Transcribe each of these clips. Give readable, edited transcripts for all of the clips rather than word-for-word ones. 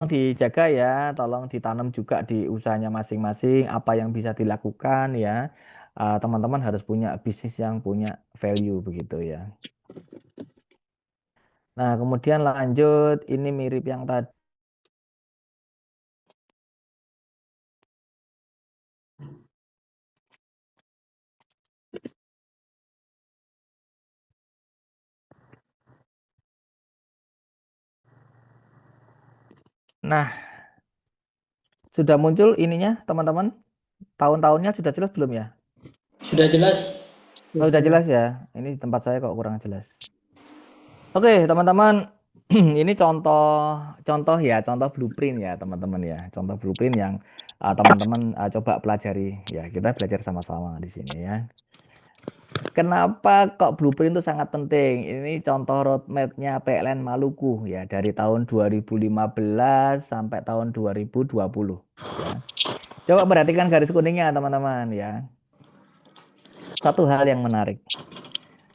dijaga ya, tolong ditanam juga di usahanya masing-masing, apa yang bisa dilakukan ya. Teman-teman harus punya bisnis yang punya value begitu ya. Nah, kemudian lanjut, ini mirip yang tadi. Nah, sudah muncul ininya, teman-teman. Tahun-tahunnya sudah jelas belum ya? Sudah jelas. Oh, sudah jelas ya. Ini di tempat saya kok kurang jelas. Oke, teman-teman. Ini contoh contoh ya, contoh blueprint ya, teman-teman ya. Contoh blueprint yang teman-teman coba pelajari ya. Kita belajar sama-sama di sini ya. Kenapa kok blueprint itu sangat penting? Ini contoh roadmap-nya PLN Maluku ya, dari tahun 2015 sampai tahun 2020 ya. Coba perhatikan garis kuningnya, teman-teman ya. Satu hal yang menarik.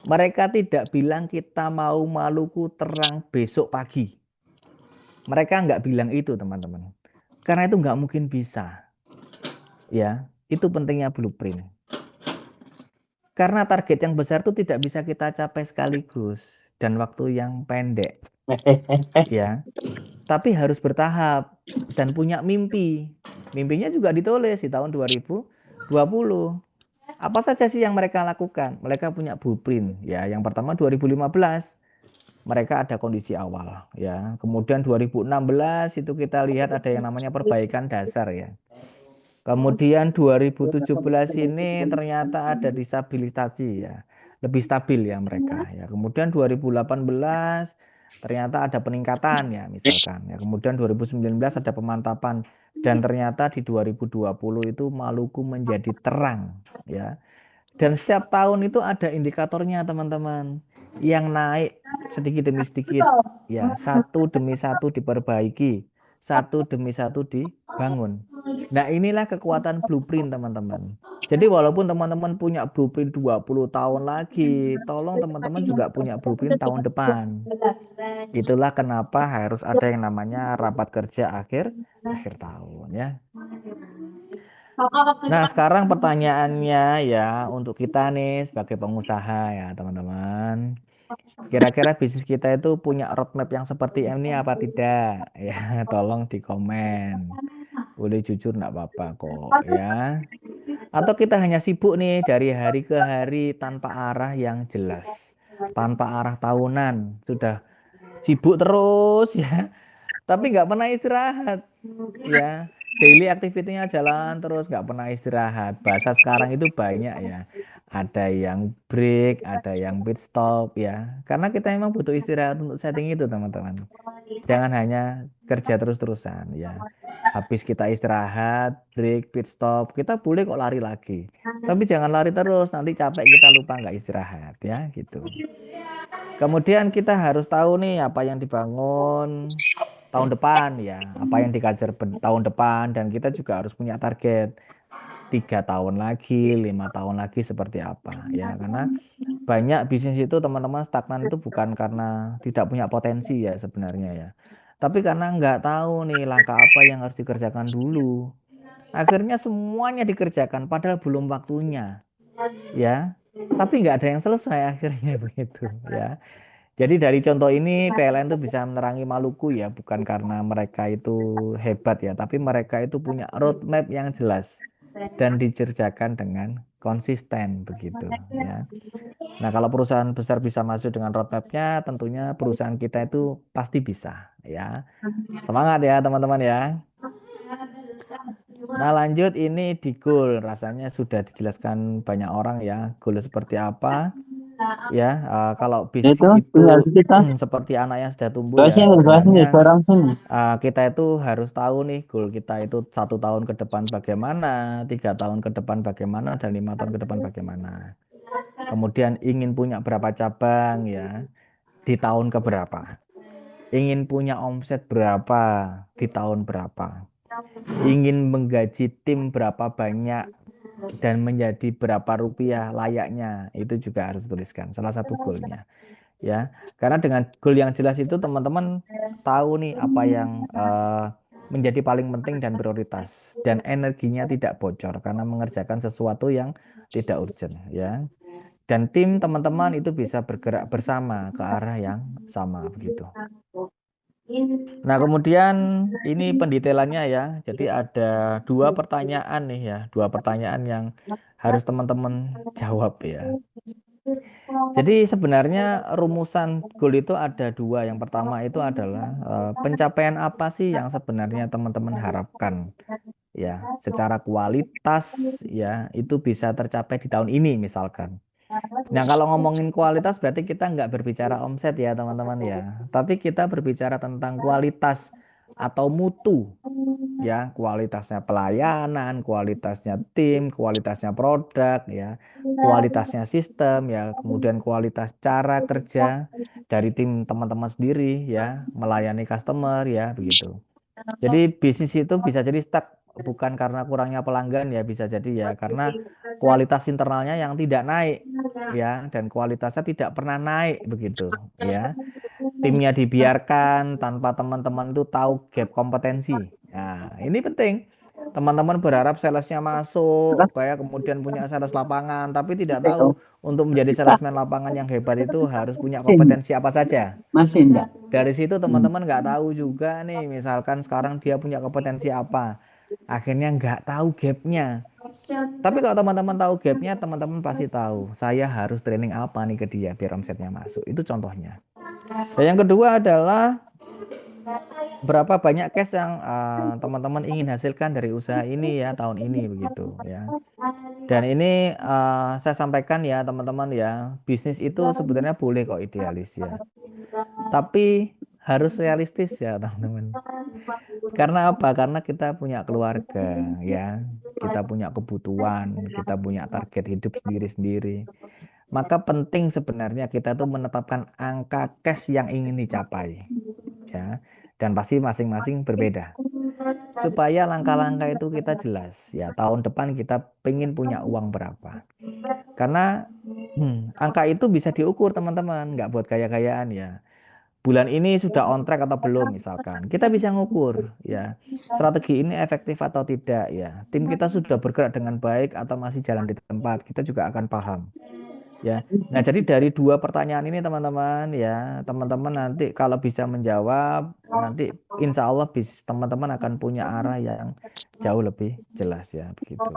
Mereka tidak bilang kita mau Maluku terang besok pagi. Mereka nggak bilang itu, teman-teman. Karena itu nggak mungkin bisa. Ya, itu pentingnya blueprint. Karena target yang besar itu tidak bisa kita capai sekaligus dan waktu yang pendek. Ya, tapi harus bertahap dan punya mimpi. Mimpinya juga ditulis di tahun 2020. Apa saja sih yang mereka lakukan? Mereka punya blueprint. Ya, yang pertama 2015 mereka ada kondisi awal ya. Kemudian 2016 itu kita lihat ada yang namanya perbaikan dasar ya. Kemudian 2017 ini ternyata ada disabilitasi ya. Lebih stabil ya mereka ya. Kemudian 2018 ternyata ada peningkatan ya misalkan ya. Kemudian 2019 ada pemantapan dan ternyata di 2020 itu Maluku menjadi terang ya. Dan setiap tahun itu ada indikatornya, teman-teman, yang naik sedikit demi sedikit. Ya, satu demi satu diperbaiki, satu demi satu dibangun. Nah, inilah kekuatan blueprint, teman-teman. Jadi walaupun teman-teman punya blueprint 20 tahun lagi, tolong teman-teman juga punya blueprint tahun depan. Itulah kenapa harus ada yang namanya rapat kerja akhir akhir tahun ya. Nah, sekarang pertanyaannya ya untuk kita nih sebagai pengusaha ya, teman-teman. Kira-kira bisnis kita itu punya roadmap yang seperti ini apa tidak? Ya, tolong di komen. Boleh jujur nggak apa-apa kok ya. Atau kita hanya sibuk nih dari hari ke hari tanpa arah yang jelas. Tanpa arah tahunan. Sudah sibuk terus ya. Tapi nggak pernah istirahat ya. Daily activity-nya jalan terus nggak pernah istirahat. Bahasa sekarang itu banyak ya. Ada yang break, ada yang pit stop ya. Karena kita memang butuh istirahat untuk setting itu, teman-teman. Jangan hanya kerja terus-terusan ya. Habis kita istirahat, break, pit stop, kita boleh kok lari lagi. Tapi jangan lari terus, nanti capek kita lupa nggak istirahat ya gitu. Kemudian kita harus tahu nih apa yang dibangun tahun depan ya, apa yang dikejar tahun depan dan kita juga harus punya target 3 tahun lagi, 5 tahun lagi seperti apa ya, karena banyak bisnis itu teman-teman stagnan itu bukan karena tidak punya potensi ya sebenarnya ya, tapi karena nggak tahu nih langkah apa yang harus dikerjakan dulu. Akhirnya semuanya dikerjakan padahal belum waktunya ya, tapi nggak ada yang selesai akhirnya begitu ya. Jadi dari contoh ini PLN itu bisa menerangi Maluku ya, bukan karena mereka itu hebat ya, tapi mereka itu punya roadmap yang jelas dan dikerjakan dengan konsisten begitu ya. Nah, kalau perusahaan besar bisa masuk dengan roadmapnya, tentunya perusahaan kita itu pasti bisa ya. Semangat ya teman-teman ya. Nah, lanjut ini di goal, rasanya sudah dijelaskan banyak orang ya, goal seperti apa. Ya, kalau bisnis Itu itu tinggal kita. seperti anak yang sudah tumbuh ya, Bahasnya sebenarnya orang sini. kita itu harus tahu nih goal kita itu 1 tahun ke depan bagaimana, 3 tahun ke depan bagaimana, dan 5 tahun ke depan bagaimana. Kemudian ingin punya berapa cabang ya di tahun keberapa, ingin punya omset berapa di tahun berapa, ingin menggaji tim berapa banyak dan menjadi berapa rupiah layaknya, itu juga harus tuliskan salah satu goalnya. ya. Karena dengan goal yang jelas itu teman-teman tahu nih apa yang menjadi paling penting dan prioritas, dan energinya tidak bocor karena mengerjakan sesuatu yang tidak urgent, ya. Dan tim teman-teman itu bisa bergerak bersama ke arah yang sama begitu. Nah, kemudian ini pendetailannya ya. Jadi ada dua pertanyaan nih ya, dua pertanyaan yang harus teman-teman jawab ya. Jadi sebenarnya rumusan goal itu ada dua. Yang pertama itu adalah pencapaian apa sih yang sebenarnya teman-teman harapkan ya, secara kualitas ya itu bisa tercapai di tahun ini misalkan. Nah, kalau ngomongin kualitas berarti kita nggak berbicara omset ya teman-teman ya, tapi kita berbicara tentang kualitas atau mutu ya, kualitasnya pelayanan, kualitasnya tim, kualitasnya produk ya, kualitasnya sistem ya, kemudian kualitas cara kerja dari tim teman-teman sendiri ya, melayani customer ya, begitu. Jadi bisnis itu bisa jadi stuck bukan karena kurangnya pelanggan ya, bisa jadi ya karena kualitas internalnya yang tidak naik ya, dan kualitasnya tidak pernah naik begitu ya. Timnya dibiarkan tanpa teman-teman itu tahu gap kompetensi. Nah, ini penting. Teman-teman berharap salesnya masuk, kayak kemudian punya sales lapangan, tapi tidak tahu untuk menjadi salesman lapangan yang hebat itu harus punya kompetensi apa saja. Masih enggak? Dari situ teman-teman nggak tahu juga nih, misalkan sekarang dia punya kompetensi apa, akhirnya nggak tahu gapnya. Tapi kalau teman-teman tahu gapnya, teman-teman pasti tahu saya harus training apa nih ke dia biar omsetnya masuk. Itu contohnya. Dan yang kedua adalah berapa banyak cash yang teman-teman ingin hasilkan dari usaha ini ya tahun ini begitu ya. Dan ini saya sampaikan ya teman-teman ya, bisnis itu sebenarnya boleh kok idealis ya. Tapi harus realistis ya teman-teman. Karena apa? Karena kita punya keluarga ya, kita punya kebutuhan, kita punya target hidup sendiri-sendiri. Maka penting sebenarnya kita tuh menetapkan angka cash yang ingin dicapai ya. Dan pasti masing-masing berbeda. Supaya langkah-langkah itu kita jelas ya, tahun depan kita pengen punya uang berapa. Karena angka itu bisa diukur teman-teman, nggak buat gaya-gayaan ya. Bulan ini sudah on track atau belum misalkan. Kita bisa ngukur ya, strategi ini efektif atau tidak ya. Tim kita sudah bergerak dengan baik atau masih jalan di tempat. Kita juga akan paham ya. Nah, jadi dari dua pertanyaan ini teman-teman ya, teman-teman nanti kalau bisa menjawab, nanti insya Allah bisnis teman-teman akan punya arah yang jauh lebih jelas ya, begitu.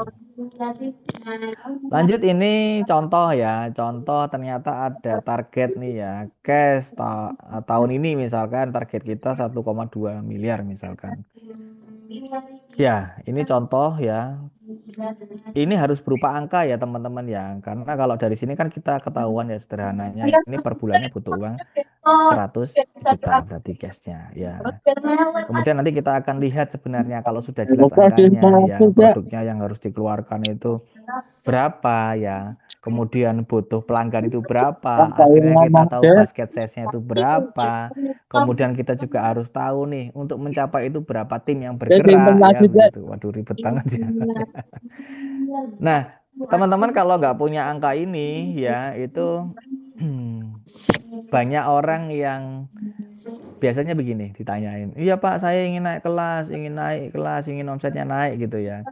Lanjut ini contoh ya, contoh ternyata ada target nih ya, cash tahun ini misalkan target kita 1,2 miliar misalkan. Ya, ini contoh ya. Ini harus berupa angka ya teman-teman ya, karena kalau dari sini kan kita ketahuan ya sederhananya ini per bulannya butuh uang 100 juta berarti cashnya ya. Kemudian nanti kita akan lihat sebenarnya kalau sudah jelas angkanya ya, produknya yang harus dikeluarkan itu berapa ya, kemudian butuh pelanggan itu berapa, akhirnya kita tahu basket size-nya itu berapa, kemudian kita juga harus tahu nih untuk mencapai itu berapa tim yang bergerak ya begitu. Waduh ribet banget ya. Nah teman-teman kalau nggak punya angka ini ya itu banyak orang yang biasanya begini ditanyain, iya Pak saya ingin naik kelas, ingin omsetnya naik gitu ya.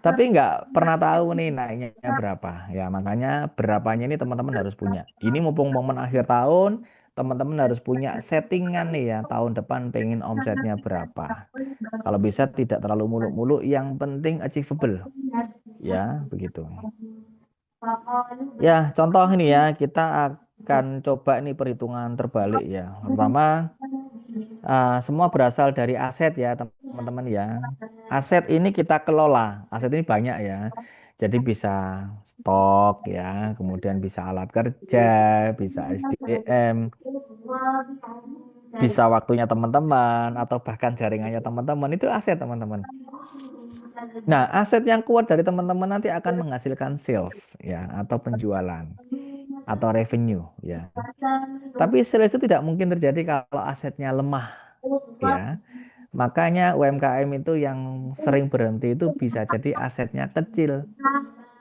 Tapi nggak pernah tahu nih naiknya berapa. Ya makanya berapanya ini teman-teman harus punya. Ini mumpung momen akhir tahun, teman-teman harus punya settingan nih ya. Tahun depan pengen omsetnya berapa. Kalau bisa tidak terlalu muluk-muluk, yang penting achievable. Ya, begitu. Ya, contoh ini ya, kita akan coba ini perhitungan terbalik ya. Pertama, semua berasal dari aset ya teman-teman ya. Aset ini kita kelola, aset ini banyak ya. Jadi bisa stok ya, kemudian bisa alat kerja, bisa SDM, bisa waktunya teman-teman, atau bahkan jaringannya teman-teman, itu aset teman-teman. Nah, aset yang kuat dari teman-teman nanti akan menghasilkan sales ya, atau penjualan, atau revenue ya. Tapi sales itu tidak mungkin terjadi kalau asetnya lemah ya. Makanya UMKM itu yang sering berhenti itu bisa jadi asetnya kecil,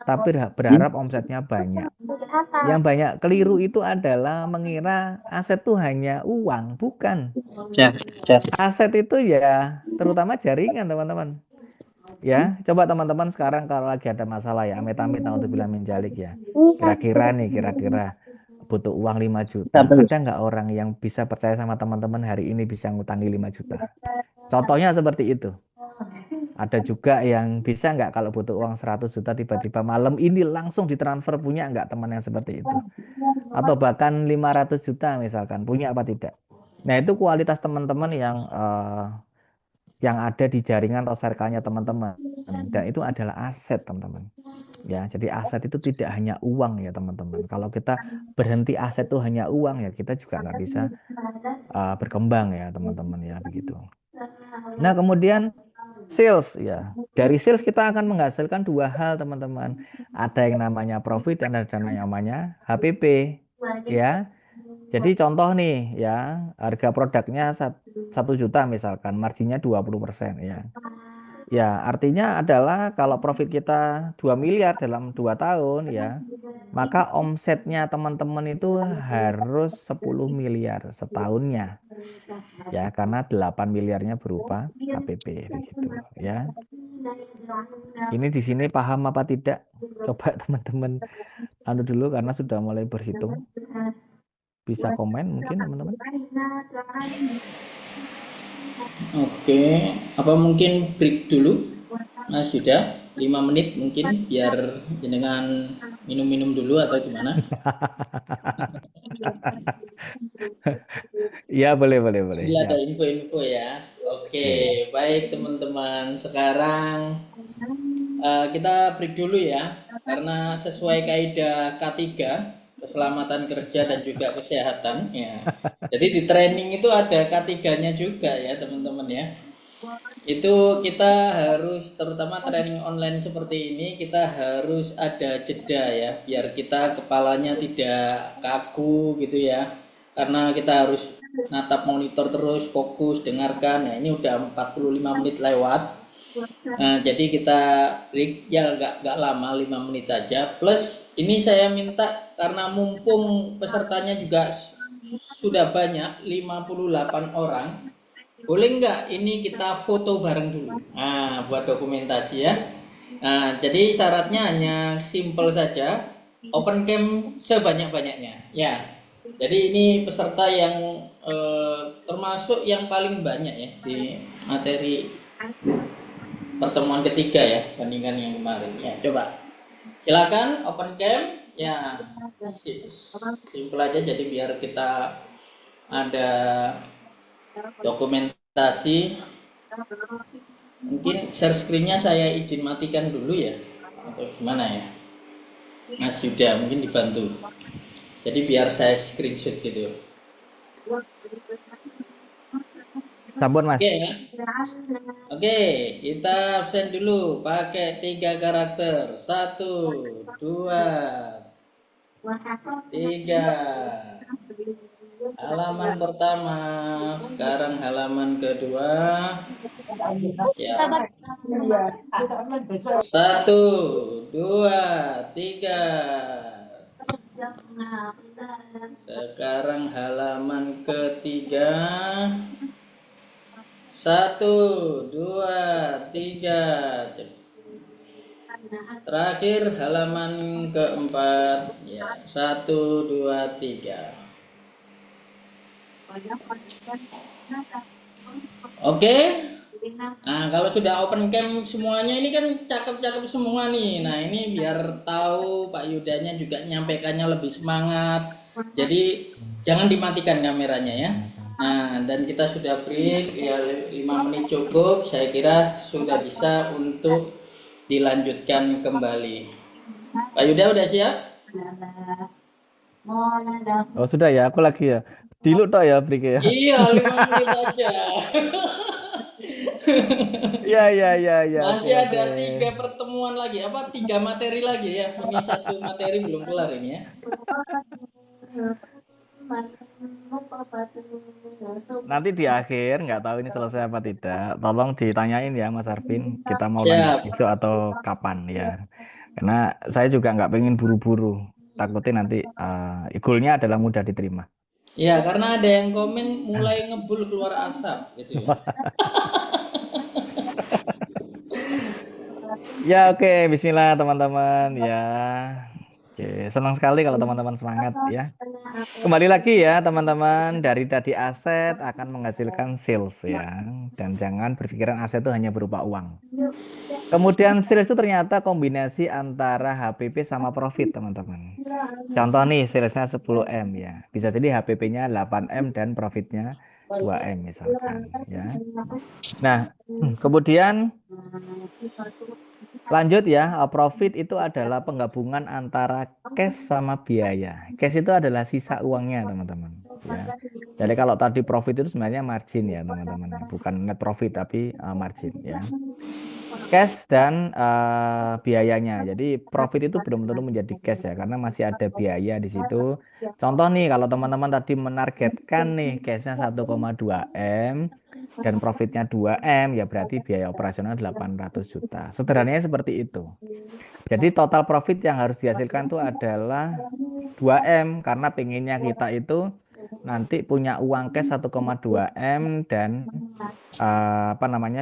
tapi berharap omsetnya banyak. Yang banyak keliru itu adalah mengira aset itu hanya uang, bukan. Jeff. Aset itu ya terutama jaringan, teman-teman. Ya, coba teman-teman sekarang kalau lagi ada masalah ya, amit-amit naudzubillah min dzalik ya. Kira-kira butuh uang 5 juta. Ada nggak orang yang bisa percaya sama teman-teman hari ini bisa ngutangi 5 juta? Contohnya seperti itu. Ada juga yang bisa nggak kalau butuh uang 100 juta tiba-tiba malam ini langsung ditransfer, punya nggak teman yang seperti itu? Atau bahkan 500 juta misalkan, punya apa tidak? Nah, itu kualitas teman-teman yang ada di jaringan atau circle-nya teman-teman. Dan itu adalah aset, teman-teman. Ya, jadi aset itu tidak hanya uang ya, teman-teman. Kalau kita berhenti aset itu hanya uang ya, kita juga nggak bisa berkembang ya, teman-teman ya, begitu. Nah, kemudian sales ya. Dari sales kita akan menghasilkan dua hal, teman-teman. Ada yang namanya profit dan ada yang namanya HPP ya. Jadi contoh nih ya, harga produknya 1 juta misalkan, marginnya 20% ya. Ya, artinya adalah kalau profit kita 2 miliar dalam 2 tahun ya, maka omsetnya teman-teman itu harus 10 miliar setahunnya. Ya, karena 8 miliarnya berupa HPP begitu ya. Ini di sini paham apa tidak? Coba teman-teman anu dulu karena sudah mulai berhitung. Bisa komen mungkin teman-teman. Oke, apa mungkin break dulu? Nah, sudah 5 menit mungkin biar jenengan minum-minum dulu atau gimana? Iya, boleh, boleh, boleh. Bila ada Siap. info-info ya. Oke, Oke. baik teman-teman. Sekarang kita break dulu ya. Karena sesuai kaidah K3, keselamatan kerja dan juga kesehatan ya. Jadi di training itu ada K3-nya juga ya, teman-teman ya. Itu kita harus, terutama training online seperti ini, kita harus ada jeda ya, biar kita kepalanya tidak kaku gitu ya, karena kita harus natap monitor terus, fokus dengarkan. Nah, ini udah 45 menit lewat. Nah, jadi kita break ya, nggak lama, 5 menit aja. Plus ini saya minta, karena mumpung pesertanya juga sudah banyak, 58 orang, boleh nggak ini kita foto bareng dulu? Nah, buat dokumentasi ya. Nah, jadi syaratnya hanya simple saja, open cam sebanyak-banyaknya. Ya, jadi ini peserta yang termasuk yang paling banyak ya di materi pertemuan ketiga ya, bandingkan yang kemarin. Ya, coba. Silakan open cam. Ya, simple aja, jadi biar kita ada dokumentasi. Mungkin share screen-nya saya izin matikan dulu ya, atau gimana ya, Mas Yuda, mungkin dibantu. Jadi biar saya screenshot gitu. Sampun, Mas. Oke ya. Oke, kita absen dulu pakai 3 karakter. 1, 2, 3. Halaman pertama, sekarang halaman kedua. Ya. 1, 2, 3. Sekarang halaman ketiga. 1, 2, 3. Terakhir halaman keempat. Ya, 1, 2, 3. Oke. Nah, kalau sudah open cam semuanya ini kan cakep-cakep semua nih. Nah, ini biar tahu Pak Yudanya juga nyampaikannya lebih semangat. Jadi jangan dimatikan kameranya ya. Nah, dan kita sudah break ya, 5 menit cukup. Saya kira sudah bisa untuk dilanjutkan kembali. Pak Yuda udah siap? Oh, sudah ya, aku lagi ya. Dulu toh ya break ya. Iya, 5 menit aja. Iya, iya, iya, iya. Oke, Masih oke. ada 3 pertemuan lagi, 3 materi lagi ya. Ini 1 materi belum kelar ini ya. Nanti di akhir nggak tahu ini selesai apa tidak. Tolong ditanyain ya, Mas Arvin. Kita mau lanjut Siap. besok atau kapan ya. Karena saya juga nggak pengen buru-buru. takutnya nanti goalnya adalah mudah diterima. Ya, karena ada yang komen mulai ngebul keluar asap gitu ya. Ya oke, Bismillah teman-teman ya. Oke, senang sekali kalau teman-teman semangat ya. Kembali lagi ya teman-teman, dari tadi aset akan menghasilkan sales ya. Dan jangan berpikiran aset itu hanya berupa uang. Kemudian sales itu ternyata kombinasi antara HPP sama profit teman-teman. Contoh nih salesnya 10M ya. Bisa jadi HPP-nya 8M dan profitnya 2M misalkan ya. Nah, kemudian lanjut ya, profit itu adalah penggabungan antara cash sama biaya. Cash itu adalah sisa uangnya, teman-teman. Ya. Jadi kalau tadi profit itu sebenarnya margin ya, teman-teman. Bukan net profit tapi margin ya. Cash dan biayanya. Jadi profit itu belum tentu menjadi cash ya, karena masih ada biaya di situ. Contoh nih, kalau teman-teman tadi menargetkan nih cashnya 1,2M dan profitnya 2M, ya berarti biaya operasional 800 juta. Sederhananya seperti itu. Jadi total profit yang harus dihasilkan itu adalah 2M, karena pengennya kita itu nanti punya uang cash 1,2M dan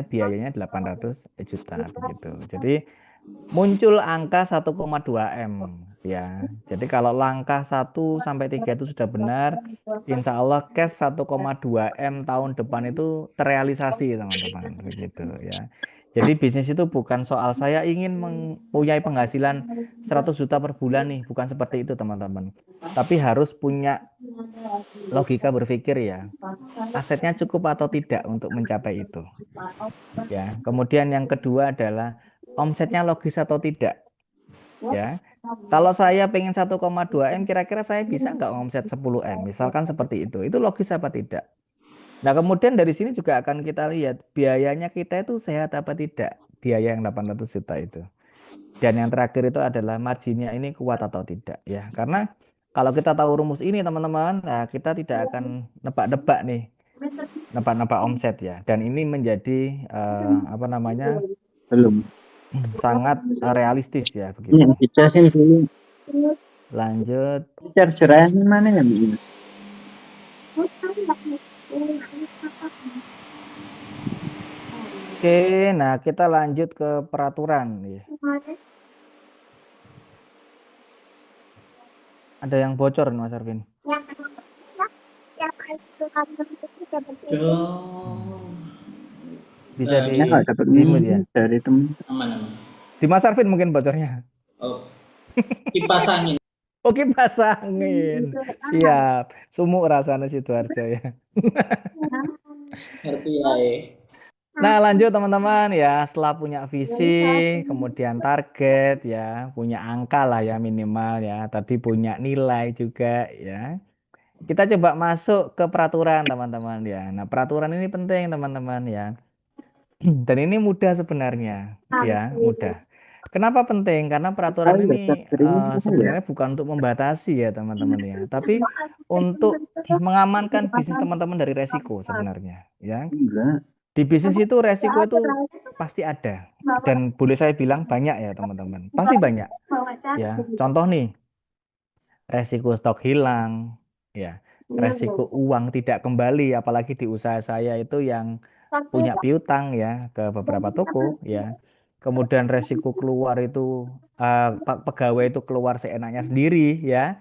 biayanya 800 juta begitu. Jadi muncul angka 1,2M ya. Jadi kalau langkah 1 sampai 3 itu sudah benar, insya Allah cash 1,2M tahun depan itu terrealisasi teman-teman begitu ya. Jadi bisnis itu bukan soal saya ingin mempunyai penghasilan 100 juta per bulan nih, bukan seperti itu teman-teman. Tapi harus punya logika berpikir ya, asetnya cukup atau tidak untuk mencapai itu. Ya, kemudian yang kedua adalah omsetnya logis atau tidak. Ya, kalau saya pengen 1,2M, kira-kira saya bisa nggak omset 10M? Misalkan seperti itu. Itu logis apa tidak? Nah, kemudian dari sini juga akan kita lihat biayanya kita itu sehat apa tidak. Biaya yang 800 juta itu. Dan yang terakhir itu adalah marginnya ini kuat atau tidak. Ya, karena kalau kita tahu rumus ini teman-teman, nah kita tidak akan nebak-nebak nih. Nebak-nebak omset ya. Dan ini menjadi Belum. sangat realistis ya Ini begitu. dicasin dulu. Lanjut. Chargerannya mana ya, Mbak? Oke, nah kita lanjut ke peraturan ya. Ada yang bocor Mas Arvin. Dong. Bisa di Saya nggak dapat mute ya. dari temen. Aman. Di Mas Arvin mungkin bocornya. Oh, kipas angin. Oke, pasangin. Siap. Sumuk rasanya Sidoarjo ya. Ngerti ya. Nah, lanjut teman-teman ya. Setelah punya visi, kemudian target ya, punya angka lah ya minimal ya. Tadi punya nilai juga ya. Kita coba masuk ke peraturan teman-teman ya. Nah, peraturan ini penting teman-teman ya. Dan ini mudah sebenarnya ya, mudah. Kenapa penting? Karena peraturan ini sebenarnya bukan untuk membatasi ya teman-teman ya, tapi untuk mengamankan bisnis teman-teman dari resiko sebenarnya ya. Enggak. Di bisnis itu resiko itu pasti ada, dan boleh saya bilang banyak ya teman-teman, pasti banyak ya. Contoh nih, resiko stok hilang ya, resiko uang tidak kembali, apalagi di usaha saya itu yang punya piutang ya ke beberapa toko ya. Kemudian resiko keluar itu pegawai itu keluar seenaknya sendiri ya.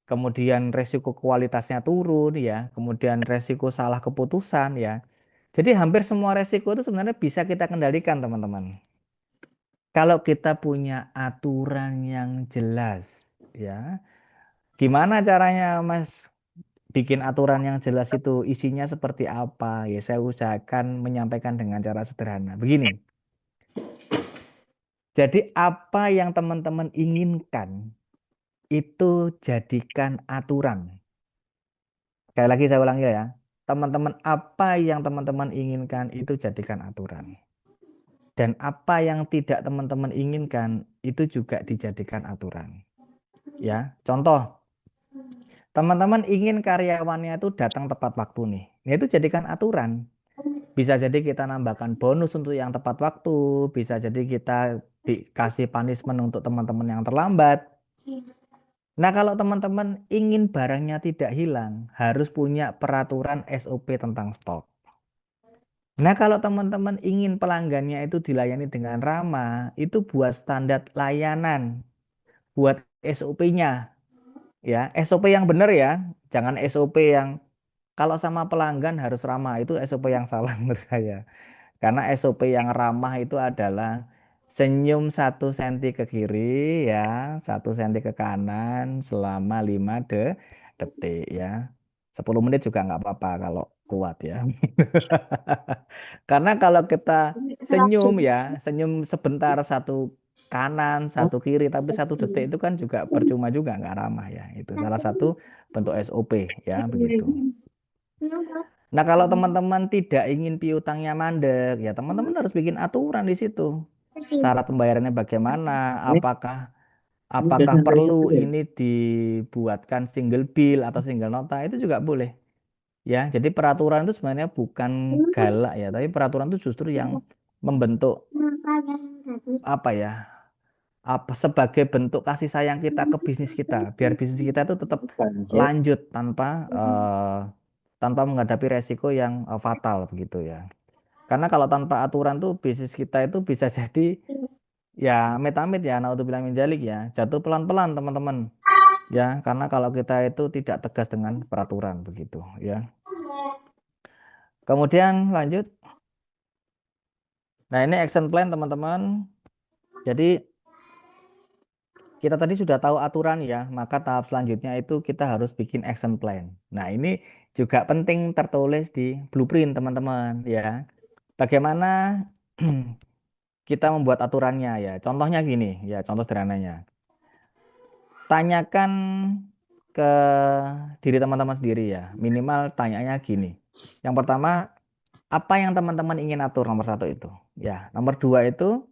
Kemudian resiko kualitasnya turun ya. Kemudian resiko salah keputusan ya. Jadi hampir semua resiko itu sebenarnya bisa kita kendalikan teman-teman. Kalau kita punya aturan yang jelas ya. Gimana caranya Mas bikin aturan yang jelas itu, isinya seperti apa? Ya saya usahakan menyampaikan dengan cara sederhana. Begini. Jadi apa yang teman-teman inginkan itu jadikan aturan. Sekali lagi saya ulangi ya. Teman-teman, apa yang teman-teman inginkan itu jadikan aturan. Dan apa yang tidak teman-teman inginkan itu juga dijadikan aturan. Ya, contoh, teman-teman ingin karyawannya itu datang tepat waktu nih. Nah, itu jadikan aturan. Bisa jadi kita nambahkan bonus untuk yang tepat waktu, bisa jadi kita dikasih punishment untuk teman-teman yang terlambat. Nah, kalau teman-teman ingin barangnya tidak hilang, harus punya peraturan SOP tentang stok. Nah, kalau teman-teman ingin pelanggannya itu dilayani dengan ramah, itu buat standar layanan, buat SOP-nya. Ya, SOP yang benar ya, jangan SOP yang kalau sama pelanggan harus ramah, itu SOP yang salah menurut saya. Karena SOP yang ramah itu adalah senyum 1 senti ke kiri ya, 1 senti ke kanan selama 5 detik ya. 10 menit juga nggak apa-apa kalau kuat ya. Karena kalau kita senyum ya, senyum sebentar 1 kanan 1 kiri, tapi 1 detik itu kan juga percuma juga nggak ramah ya. Itu salah satu bentuk SOP ya begitu. Nah, kalau teman-teman tidak ingin piutangnya mandek, ya teman-teman harus bikin aturan di situ. Syarat pembayarannya bagaimana? Ini udah Apakah sampai perlu situ ya? ini dibuatkan single bill atau single nota? Itu juga boleh. Ya, jadi peraturan itu sebenarnya bukan galak ya, tapi peraturan itu justru yang membentuk apa ya? Sebagai bentuk kasih sayang kita ke bisnis kita, biar bisnis kita itu tetap Budget. lanjut tanpa menghadapi resiko yang fatal begitu ya. Karena kalau tanpa aturan tuh bisnis kita itu bisa jadi ya amit-amit ya, naudzubillah min dzalik ya, jatuh pelan-pelan teman-teman. Ya, karena kalau kita itu tidak tegas dengan peraturan begitu ya. Kemudian lanjut. Nah, ini action plan teman-teman. Jadi kita tadi sudah tahu aturan ya, maka tahap selanjutnya itu kita harus bikin action plan. Nah, ini juga penting tertulis di blueprint teman-teman ya. Bagaimana kita membuat aturannya ya. Contohnya gini ya, contoh sederhananya. Tanyakan ke diri teman-teman sendiri ya. Minimal tanyanya gini. Yang pertama, apa yang teman-teman ingin atur nomor 1 itu? Ya, nomor 2 itu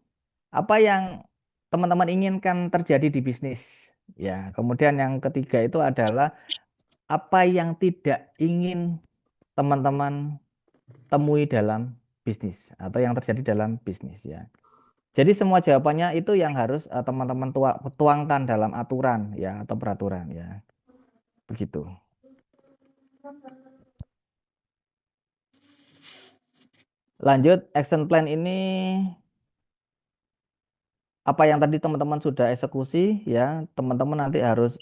apa yang teman-teman inginkan terjadi di bisnis? Ya, kemudian yang ketiga itu adalah apa yang tidak ingin teman-teman temui dalam bisnis atau yang terjadi dalam bisnis ya. Jadi semua jawabannya itu yang harus teman-teman tuangkan dalam aturan ya atau peraturan ya. Begitu. Lanjut action plan ini apa yang tadi teman-teman sudah eksekusi ya, teman-teman nanti harus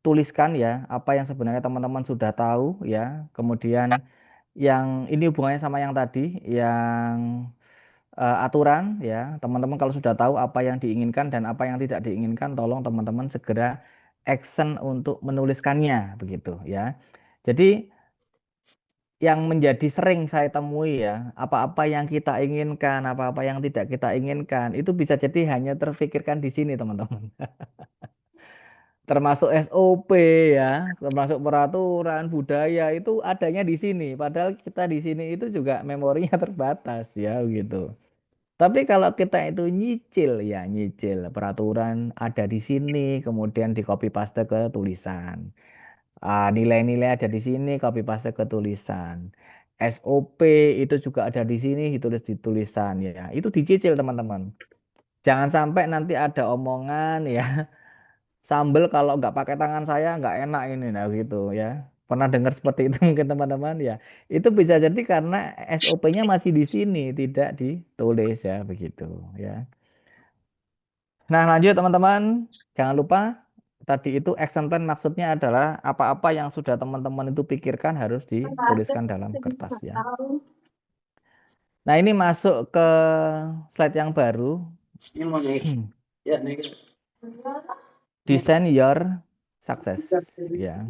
tuliskan ya apa yang sebenarnya teman-teman sudah tahu ya. Kemudian yang ini hubungannya sama yang tadi, yang aturan ya. Teman-teman kalau sudah tahu apa yang diinginkan dan apa yang tidak diinginkan, tolong teman-teman segera action untuk menuliskannya begitu ya. Jadi yang menjadi sering saya temui ya, apa-apa yang kita inginkan, apa-apa yang tidak kita inginkan, itu bisa jadi hanya terfikirkan di sini, teman-teman. Termasuk SOP ya, termasuk peraturan budaya itu adanya di sini. Padahal kita di sini itu juga memorinya terbatas ya gitu. Tapi kalau kita itu nyicil ya nyicil peraturan ada di sini, kemudian di copy paste ke tulisan. Nilai-nilai ada di sini, copy paste ke tulisan. SOP itu juga ada di sini, ditulis di tulisan ya. Itu dicicil teman-teman. Jangan sampai nanti ada omongan ya, sambel kalau nggak pakai tangan saya nggak enak ini, nah gitu ya. Pernah dengar seperti itu mungkin teman-teman ya. Itu bisa jadi karena SOP-nya masih di sini, tidak ditulis ya begitu ya. Nah, lanjut teman-teman. Jangan lupa tadi itu action plan maksudnya adalah apa-apa yang sudah teman-teman itu pikirkan harus dituliskan dalam kertas ya. Nah, ini masuk ke slide yang baru. Ini mau naik. Ya, naik. Design your success ya.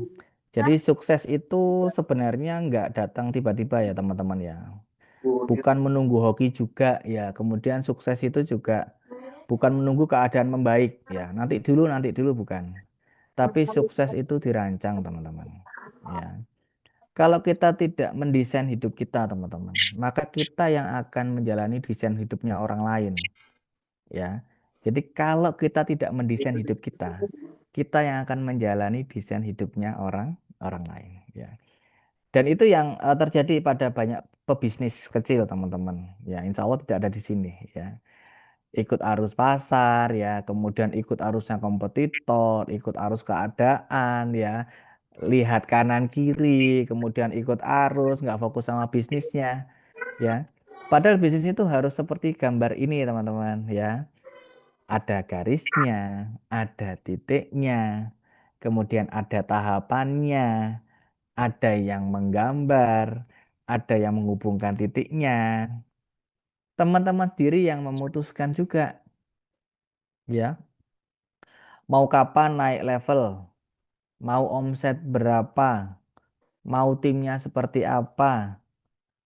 Jadi sukses itu sebenarnya nggak datang tiba-tiba ya teman-teman ya. Bukan menunggu hoki juga ya. Kemudian sukses itu juga bukan menunggu keadaan membaik ya. Nanti dulu bukan. Tapi sukses itu dirancang, teman-teman. Ya. Kalau kita tidak mendesain hidup kita, teman-teman, maka kita yang akan menjalani desain hidupnya orang lain. Ya. Jadi kalau kita tidak mendesain hidup kita, kita yang akan menjalani desain hidupnya orang lain. Ya. Dan itu yang terjadi pada banyak pebisnis kecil, teman-teman. Ya, insya Allah tidak ada di sini. Ya. ikut arus pasar ya, kemudian ikut arusnya kompetitor, ikut arus keadaan ya, lihat kanan kiri, kemudian ikut arus, nggak fokus sama bisnisnya ya. Padahal bisnis itu harus seperti gambar ini teman-teman ya. Ada garisnya, ada titiknya, kemudian ada tahapannya, ada yang menggambar, ada yang menghubungkan titiknya. Teman-teman sendiri yang memutuskan juga ya. Mau kapan naik level, mau omset berapa, mau timnya seperti apa,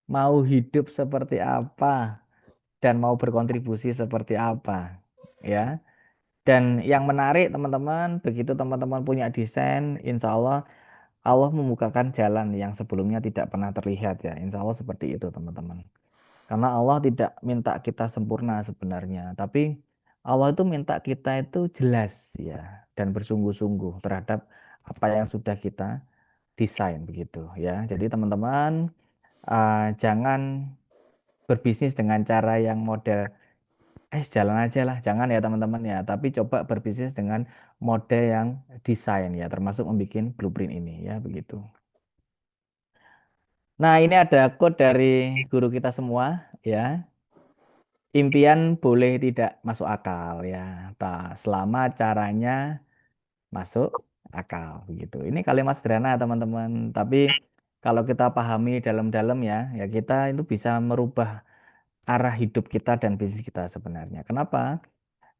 mau hidup seperti apa, dan mau berkontribusi seperti apa ya. Dan yang menarik teman-teman, begitu teman-teman punya desain, insya Allah Allah membukakan jalan yang sebelumnya tidak pernah terlihat ya. Insya Allah seperti itu teman-teman. Karena Allah tidak minta kita sempurna sebenarnya, tapi Allah itu minta kita itu jelas ya dan bersungguh-sungguh terhadap apa yang sudah kita desain begitu ya. Jadi teman-teman jangan berbisnis dengan cara yang model jalan aja lah, jangan ya teman-teman ya. Tapi coba berbisnis dengan mode yang desain ya, termasuk membuat blueprint ini ya begitu. Nah ini ada quote dari guru kita semua ya. Impian boleh tidak masuk akal ya, selama caranya masuk akal begitu. Ini kalimat sederhana teman-teman, tapi kalau kita pahami dalam-dalam ya, ya kita itu bisa merubah arah hidup kita dan bisnis kita sebenarnya. Kenapa?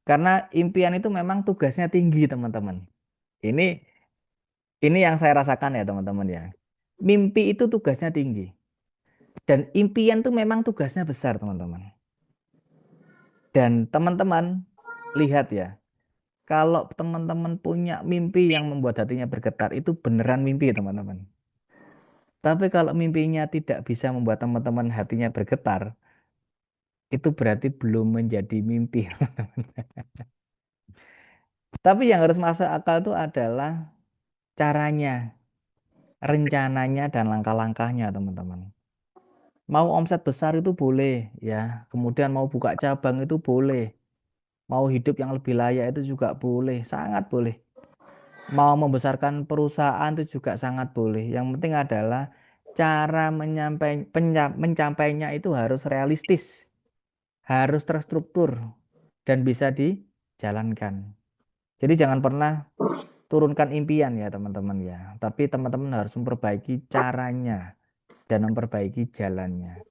Karena impian itu memang tugasnya tinggi teman-teman. Ini ini yang saya rasakan ya teman-teman ya. Mimpi itu tugasnya tinggi dan impian itu memang tugasnya besar teman-teman. Dan teman-teman lihat ya. Kalau teman-teman punya mimpi yang membuat hatinya bergetar, itu beneran mimpi, teman-teman. Tapi kalau mimpinya tidak bisa membuat teman-teman hatinya bergetar, itu berarti belum menjadi mimpi. Tapi yang harus masuk akal itu adalah caranya, rencananya, dan langkah-langkahnya, teman-teman. Mau omset besar itu boleh, ya. Kemudian mau buka cabang itu boleh. Mau hidup yang lebih layak itu juga boleh, sangat boleh. Mau membesarkan perusahaan itu juga sangat boleh. Yang penting adalah cara mencapainya itu harus realistis, harus terstruktur, dan bisa dijalankan. Jadi jangan pernah turunkan impian ya teman-teman ya. Tapi teman-teman harus memperbaiki caranya dan memperbaiki jalannya.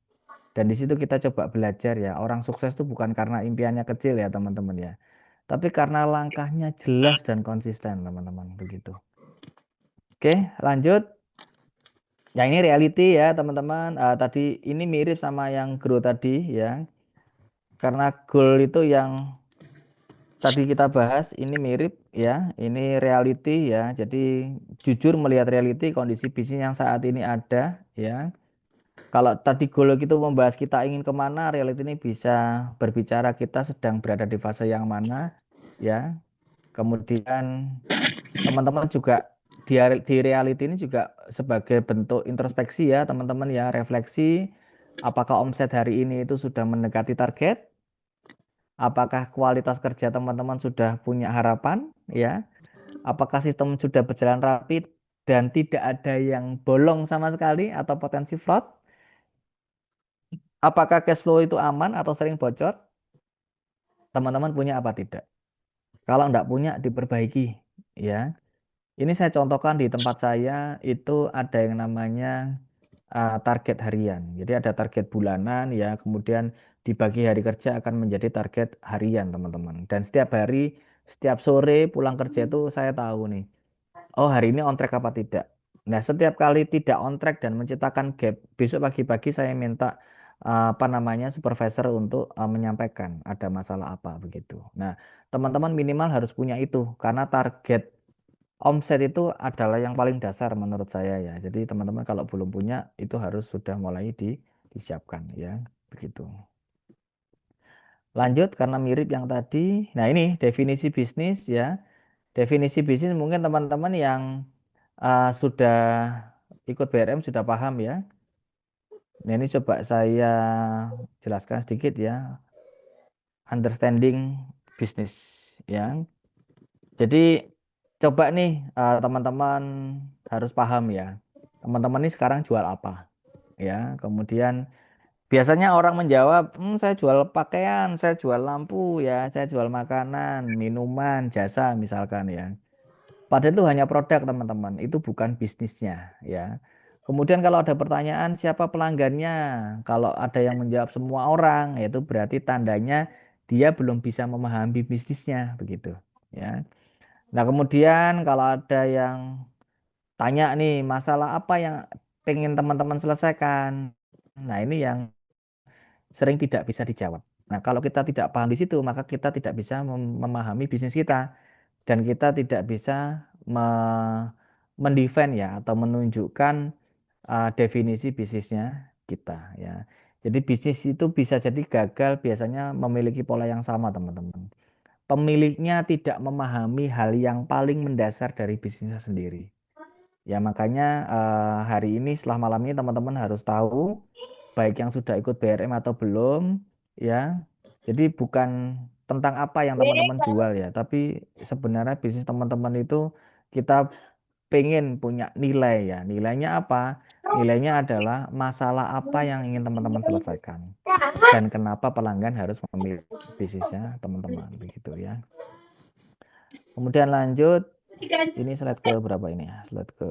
Dan di situ kita coba belajar ya. Orang sukses itu bukan karena impiannya kecil ya teman-teman ya. Tapi karena langkahnya jelas dan konsisten teman-teman begitu. Oke, lanjut. Ya ini reality ya teman-teman. Tadi ini mirip sama yang grow tadi ya. Karena goal itu yang tadi kita bahas ini mirip ya. Ini reality ya. Jadi jujur melihat reality kondisi bisnis yang saat ini ada ya. Kalau tadi goal itu membahas kita ingin kemana, reality ini bisa berbicara kita sedang berada di fase yang mana ya. Kemudian teman-teman juga di reality ini juga sebagai bentuk introspeksi ya teman-teman ya, refleksi apakah omset hari ini itu sudah mendekati target, apakah kualitas kerja teman-teman sudah punya harapan ya, apakah sistem sudah berjalan rapi dan tidak ada yang bolong sama sekali atau potensi fraud, apakah cash flow itu aman atau sering bocor, teman-teman punya apa tidak, kalau enggak punya diperbaiki ya. Ini saya contohkan di tempat saya itu ada yang namanya target harian. Jadi ada target bulanan ya, kemudian dibagi hari kerja akan menjadi target harian teman-teman. Dan setiap hari, setiap sore pulang kerja itu saya tahu nih, oh hari ini on track apa tidak. Nah setiap kali tidak on track dan menciptakan gap, besok pagi-pagi saya minta apa namanya supervisor untuk menyampaikan ada masalah apa begitu. Nah teman-teman minimal harus punya itu karena target omset itu adalah yang paling dasar menurut saya ya. Jadi teman-teman kalau belum punya itu harus sudah mulai disiapkan ya. Begitu. Lanjut karena mirip yang tadi. Nah ini definisi bisnis ya. Definisi bisnis mungkin teman-teman yang sudah ikut BRM sudah paham ya. Nah ini coba saya jelaskan sedikit ya. understanding bisnis ya. Jadi coba nih teman-teman harus paham ya. Teman-teman ini sekarang jual apa ya. Kemudian biasanya orang menjawab, saya jual pakaian, saya jual lampu ya, saya jual makanan, minuman, jasa misalkan ya. Padahal itu hanya produk teman-teman, itu bukan bisnisnya ya. Kemudian kalau ada pertanyaan siapa pelanggannya, kalau ada yang menjawab semua orang, itu berarti tandanya dia belum bisa memahami bisnisnya begitu ya. Nah kemudian kalau ada yang tanya nih masalah apa yang pengen teman-teman selesaikan, nah ini yang sering tidak bisa dijawab. Nah kalau kita tidak paham di situ, maka kita tidak bisa memahami bisnis kita dan kita tidak bisa mendefend ya atau menunjukkan definisi bisnisnya kita ya. Jadi bisnis itu bisa jadi gagal biasanya memiliki pola yang sama teman-teman. Pemiliknya tidak memahami hal yang paling mendasar dari bisnisnya sendiri. Ya makanya hari ini setelah malam ini teman-teman harus tahu baik yang sudah ikut BRM atau belum ya. Jadi bukan tentang apa yang teman-teman jual ya, tapi sebenarnya bisnis teman-teman itu kita pengen punya nilai ya. Nilainya apa? Nilainya adalah masalah apa yang ingin teman-teman selesaikan dan kenapa pelanggan harus memilih bisnisnya teman-teman begitu ya. Kemudian lanjut, ini slide ke berapa ini ya? Slide ke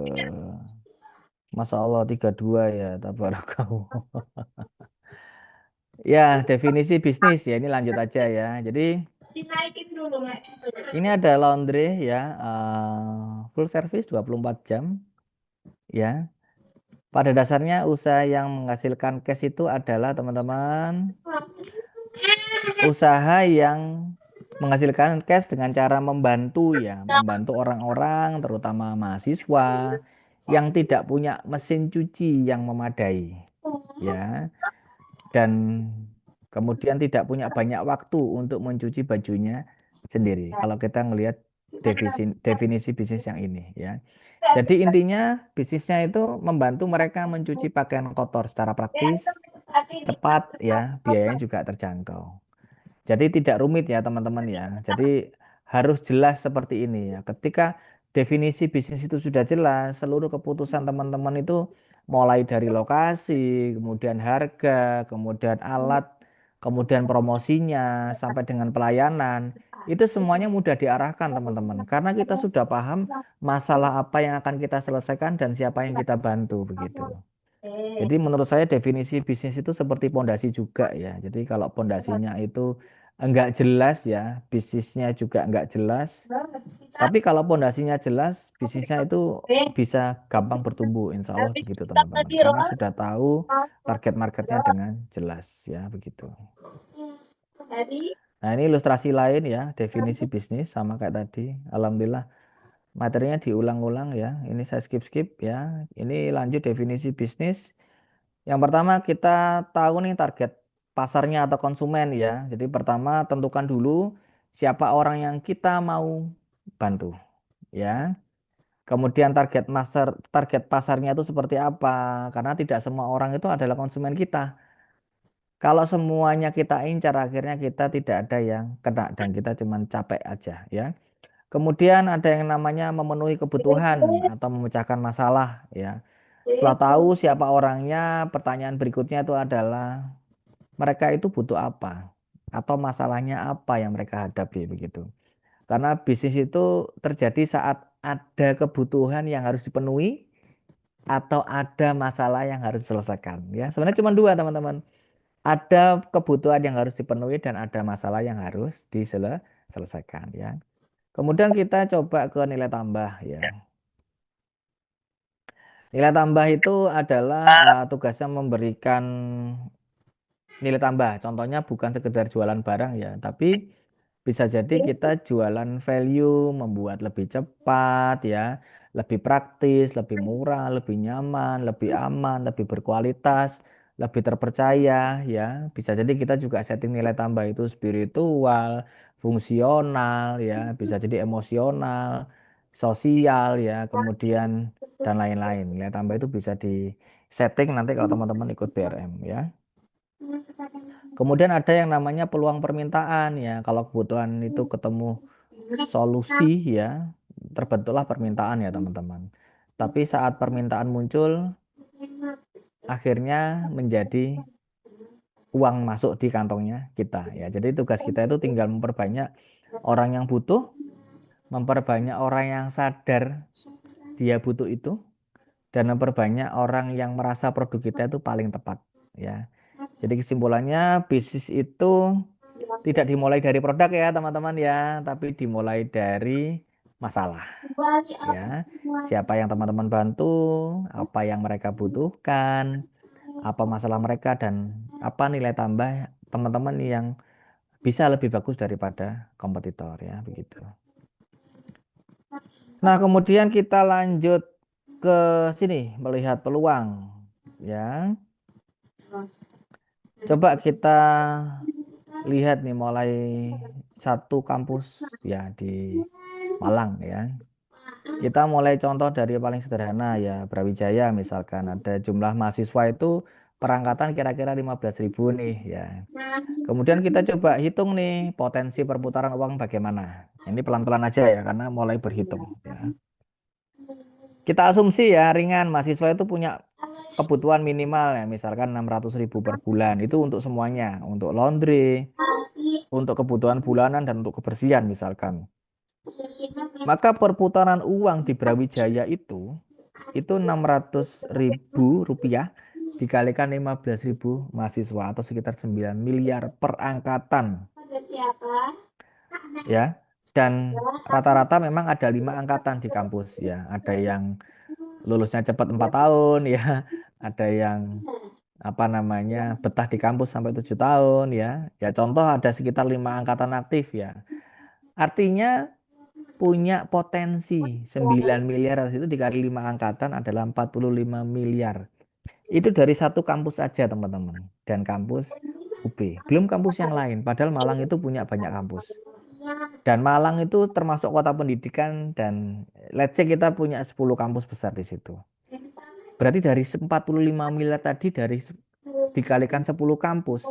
Masya Allah 32 ya, tabarakallah. Ya, definisi bisnis ya, ini lanjut aja ya. Jadi Dinaikin dulu, Mek. ini ada laundry ya, full service 24 jam ya. Pada dasarnya usaha yang menghasilkan cash itu adalah teman-teman usaha yang menghasilkan cash dengan cara membantu ya, membantu orang-orang terutama mahasiswa yang tidak punya mesin cuci yang memadai ya. Dan kemudian tidak punya banyak waktu untuk mencuci bajunya sendiri. Kalau kita ngelihat definisi bisnis yang ini ya. Jadi intinya bisnisnya itu membantu mereka mencuci pakaian kotor secara praktis, cepat ya, biayanya juga terjangkau. Jadi tidak rumit ya teman-teman ya. Jadi harus jelas seperti ini ya. Ketika definisi bisnis itu sudah jelas, seluruh keputusan teman-teman itu mulai dari lokasi, kemudian harga, kemudian alat, kemudian promosinya, sampai dengan pelayanan, itu semuanya mudah diarahkan teman-teman. Karena kita sudah paham masalah apa yang akan kita selesaikan dan siapa yang kita bantu begitu. Jadi menurut saya definisi bisnis itu seperti pondasi juga ya. Jadi kalau pondasinya itu enggak jelas ya, bisnisnya juga enggak jelas. Tapi kalau pondasinya jelas, bisnisnya itu bisa gampang bertumbuh, insya Allah begitu teman-teman. Karena sudah tahu target marketnya dengan jelas ya begitu. Nah ini ilustrasi lain ya, definisi bisnis sama kayak tadi. Alhamdulillah materinya diulang-ulang ya. Ini saya skip-skip ya. Ini lanjut definisi bisnis. Yang pertama kita tahu nih target pasarnya atau konsumen ya. Jadi pertama tentukan dulu siapa orang yang kita mau bantu ya. Kemudian target pasarnya itu seperti apa? Karena tidak semua orang itu adalah konsumen kita. Kalau semuanya kita incar akhirnya kita tidak ada yang kena dan kita cuma capek aja ya. Kemudian ada yang namanya memenuhi kebutuhan atau memecahkan masalah ya. Setelah tahu siapa orangnya, pertanyaan berikutnya itu adalah mereka itu butuh apa atau masalahnya apa yang mereka hadapi begitu. Karena bisnis itu terjadi saat ada kebutuhan yang harus dipenuhi atau ada masalah yang harus diselesaikan ya. Sebenarnya cuma dua teman-teman. Ada kebutuhan yang harus dipenuhi dan ada masalah yang harus diselesaikan ya. Kemudian kita coba ke nilai tambah ya. Nilai tambah itu adalah tugasnya memberikan nilai tambah. Contohnya bukan sekedar jualan barang ya, tapi bisa jadi kita jualan value, membuat lebih cepat ya, lebih praktis, lebih murah, lebih nyaman, lebih aman, lebih berkualitas, lebih terpercaya ya. Bisa jadi kita juga setting nilai tambah itu spiritual, fungsional ya, bisa jadi emosional, sosial ya, kemudian dan lain-lain. Nilai tambah itu bisa di setting nanti kalau teman-teman ikut BRM ya. Kemudian ada yang namanya peluang permintaan ya. Kalau kebutuhan itu ketemu solusi ya, terbentuklah permintaan ya teman-teman. Tapi saat permintaan muncul, akhirnya menjadi uang masuk di kantongnya kita ya. Jadi tugas kita itu tinggal memperbanyak orang yang butuh, memperbanyak orang yang sadar dia butuh itu, dan memperbanyak orang yang merasa produk kita itu paling tepat ya. Jadi kesimpulannya bisnis itu tidak dimulai dari produk ya teman-teman ya, tapi dimulai dari masalah ya. Siapa yang teman-teman bantu, apa yang mereka butuhkan, apa masalah mereka, dan apa nilai tambah teman-teman yang bisa lebih bagus daripada kompetitor ya, begitu. Nah, kemudian kita lanjut ke sini melihat peluang ya. Coba kita lihat nih mulai satu kampus ya di Malang ya. Kita mulai contoh dari paling sederhana ya, Brawijaya misalkan ada jumlah mahasiswa itu perangkatan kira-kira 15.000 nih ya. Kemudian kita coba hitung nih potensi perputaran uang bagaimana. Ini pelan-pelan aja ya karena mulai berhitung ya. Kita asumsi ya ringan, mahasiswa itu punya kebutuhan minimal ya, misalkan 600.000 per bulan. Itu untuk semuanya, untuk laundry, untuk kebutuhan bulanan, dan untuk kebersihan misalkan. Maka perputaran uang di Brawijaya itu 600.000 rupiah dikalikan 15.000 mahasiswa atau sekitar 9 miliar per angkatan. Ya, dan rata-rata memang ada 5 angkatan di kampus ya. Ada yang lulusnya cepat 4 tahun ya, ada yang betah di kampus sampai 7 tahun ya. Ya contoh ada sekitar 5 angkatan aktif ya. Artinya punya potensi 9 miliar itu dikali 5 angkatan adalah 45 miliar. Itu dari satu kampus saja teman-teman. Dan kampus UB. Belum kampus yang lain. Padahal Malang itu punya banyak kampus. Dan Malang itu termasuk kota pendidikan dan let's say kita punya 10 kampus besar di situ. Berarti dari 45 miliar tadi dikalikan 10 kampus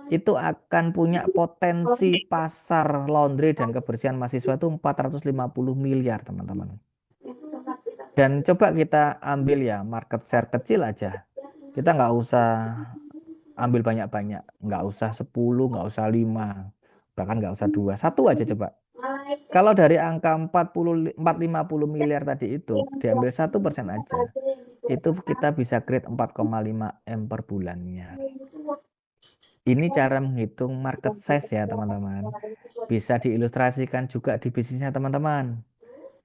itu akan punya potensi pasar laundry dan kebersihan mahasiswa itu 450 miliar teman-teman. Dan coba kita ambil ya market share kecil aja. Kita nggak usah ambil banyak-banyak, nggak usah 10, nggak usah 5, bahkan nggak usah 2, 1 aja coba. Kalau dari angka 450 miliar tadi itu diambil 1% aja, itu kita bisa create 4,5 M per bulannya. Ini cara menghitung market size ya teman-teman. Bisa diilustrasikan juga di bisnisnya teman-teman.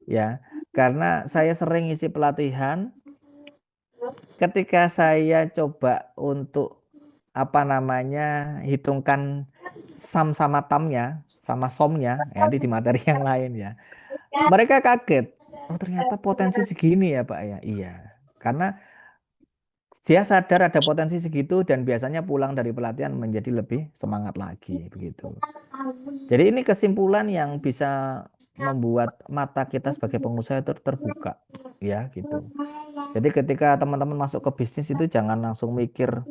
Ya, karena saya sering isi pelatihan, ketika saya coba untuk hitungkan sum sama tamnya, sama somnya, ya nanti di materi yang lain ya. Mereka kaget. Oh, ternyata potensi segini ya, Pak ya. Iya. Karena dia sadar ada potensi segitu dan biasanya pulang dari pelatihan menjadi lebih semangat lagi begitu. Jadi ini kesimpulan yang bisa membuat mata kita sebagai pengusaha itu terbuka ya gitu. Jadi ketika teman-teman masuk ke bisnis itu jangan langsung mikir